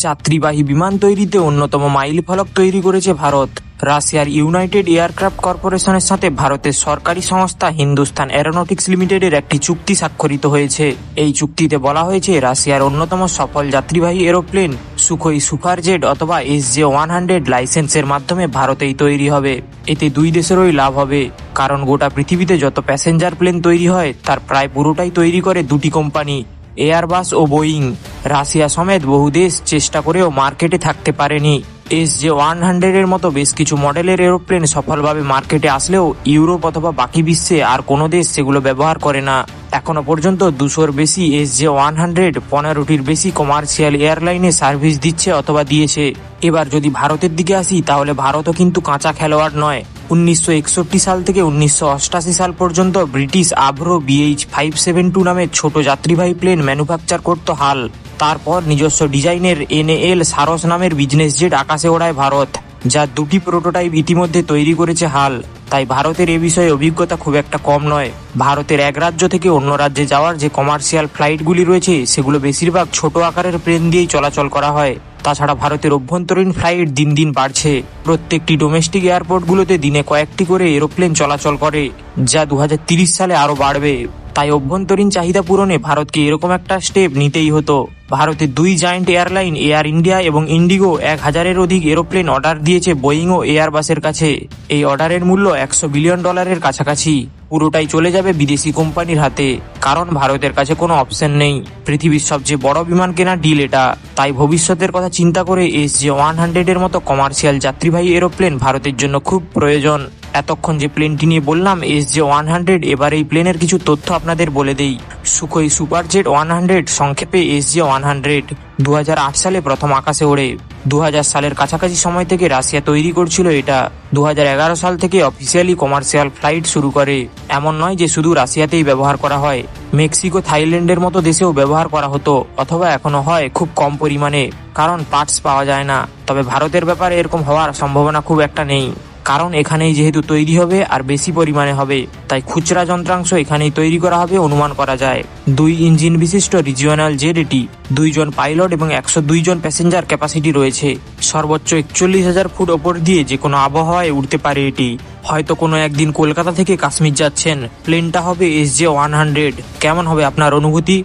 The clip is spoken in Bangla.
যাত্রীবাহী বিমান তৈরিতে অন্যতম মাইলফলক তৈরি করেছে ভারত। রাশিয়ার ইউনাইটেড এয়ারক্রাফট কর্পোরেশনের সাথে ভারতের সরকারি সংস্থা হিন্দুস্তান এরোনটিক্স লিমিটেডের একটি চুক্তি স্বাক্ষরিত হয়েছে। এই চুক্তিতে বলা হয়েছে রাশিয়ার অন্যতম সফল যাত্রীবাহী এরোপ্লেন সুখোই সুপারজেট অথবা SJ-100 লাইসেন্সের মাধ্যমে ভারতেই তৈরি হবে। এতে দুই দেশেরই লাভ হবে, কারণ গোটা পৃথিবীতে যত প্যাসেঞ্জার প্লেন তৈরি হয় তার প্রায় পুরোটাই তৈরি করে দুটি কোম্পানি, এয়ারবাস ও বোয়িং। রাশিয়া সমেত বহু দেশ চেষ্টা করেও মার্কেটে থাকতে পারেনি। SJ-100 এর মতো বেশ কিছু মডেলের এরোপ্লেন সফলভাবে মার্কেটে আসলেও ইউরোপ অথবা বাকি বিশ্বে আর কোনো দেশ সেগুলো ব্যবহার করে না। এখনো পর্যন্ত 200-র বেশি SJ-100 15টির বেশি কমার্শিয়াল এয়ারলাইনে সার্ভিস দিচ্ছে অথবা দিয়েছে। এবার যদি ভারতের দিকে আসি, তাহলে ভারতও কিন্তু কাঁচা খেলোয়াড় নয়। 1961 সাল থেকে 1988 সাল পর্যন্ত ব্রিটিশ আভ্রো BH-572 নামের ছোট যাত্রীবাহী প্লেন ম্যানুফ্যাকচার করত হাল। তারপর নিজস্ব ডিজাইনের NAL সারস নামের বিজনেস জেট আকাশে ওড়ায় ভারত, যার দুটি প্রোটোটাইপ ইতিমধ্যে তৈরি করেছে হাল। তাই ভারতের এ বিষয়ে অভিজ্ঞতা খুব একটা কম নয়। ভারতের এক রাজ্য থেকে অন্য রাজ্যে যাওয়ার যে কমার্শিয়াল ফ্লাইটগুলি রয়েছে সেগুলো বেশিরভাগ ছোট আকারের প্লেন দিয়েই চলাচল করা হয়। তাছাড়া ভারতের অভ্যন্তরীণ ফ্লাইট দিন দিন বাড়ছে। প্রত্যেকটি ডোমেস্টিক এয়ারপোর্টগুলোতে দিনে কয়েকটি করে এরোপ্লেন চলাচল করে, যা 2030 সালে আরও বাড়বে। তাই অভ্যন্তরীণ চাহিদা পূরণে ভারতকে এরকম একটা স্টেপ নিতেই হতো। ভারতের দুই জায়ান্ট এয়ারলাইন এয়ার ইন্ডিয়া এবং ইন্ডিগো 1000-এর অধিক এরোপ্লেন অর্ডার দিয়েছে বোয়িং ও এয়ারবাসের কাছে। এই অর্ডারের মূল্য $100 বিলিয়ন কাছাকাছি। পুরোটাই চলে যাবে বিদেশি কোম্পানির হাতে, কারণ ভারতের কাছে কোনো অপশন নেই। পৃথিবীর সবচেয়ে বড় বিমান কেনার ডিল এটা। তাই ভবিষ্যতের কথা চিন্তা করে SJ-100 এর মতো কমার্শিয়াল যাত্রীবাহী এরোপ্লেন ভারতের জন্য খুব প্রয়োজন। এতক্ষণ যে প্লেনটি নিয়ে বললাম SJ-100, এবার এই প্লেনের কিছু তথ্য আপনাদের বলে দেই। সুখোই সুপারজেট 100, সংক্ষেপে SJ-100, 2008 সালে প্রথম আকাশে ওড়ে। 2000 সালের কাছাকাছি সময় থেকে রাশিয়া তৈরি করছিল এটা। 2011 সাল থেকে অফিসিয়ালি কমার্শিয়াল ফ্লাইট শুরু করে। এমন নয় যে শুধু রাশিয়াতেই ব্যবহার করা হয়, মেক্সিকো, থাইল্যান্ডের মতো দেশেও ব্যবহার করা হতো, অথবা এখনো হয় খুব কম পরিমাণে, কারণ পার্টস পাওয়া যায় না। তবে ভারতের ব্যাপারে এরকম হওয়ার সম্ভাবনা খুব একটা নেই, কারণ এখানেই যেহেতু তৈরি হবে আর বেশি পরিমাণে হবে, তাই খুচরা যন্ত্রাংশ এখানেই তৈরি করা হবে অনুমান করা যায়। 2 ইঞ্জিন বিশিষ্ট রিজিওনাল জেট এটি। 2 জন পাইলট এবং 102 জন প্যাসেঞ্জার ক্যাপাসিটি রয়েছে। সর্বোচ্চ 41,000 ফুট ওপর দিয়ে যে কোনো আবহাওয়ায় উঠতে পারে এটি। হয়তো কোনো একদিন কলকাতা থেকে কাশ্মীর যাচ্ছেন, প্লেনটা হবে SJ-100। কেমন হবে আপনার অনুভূতি?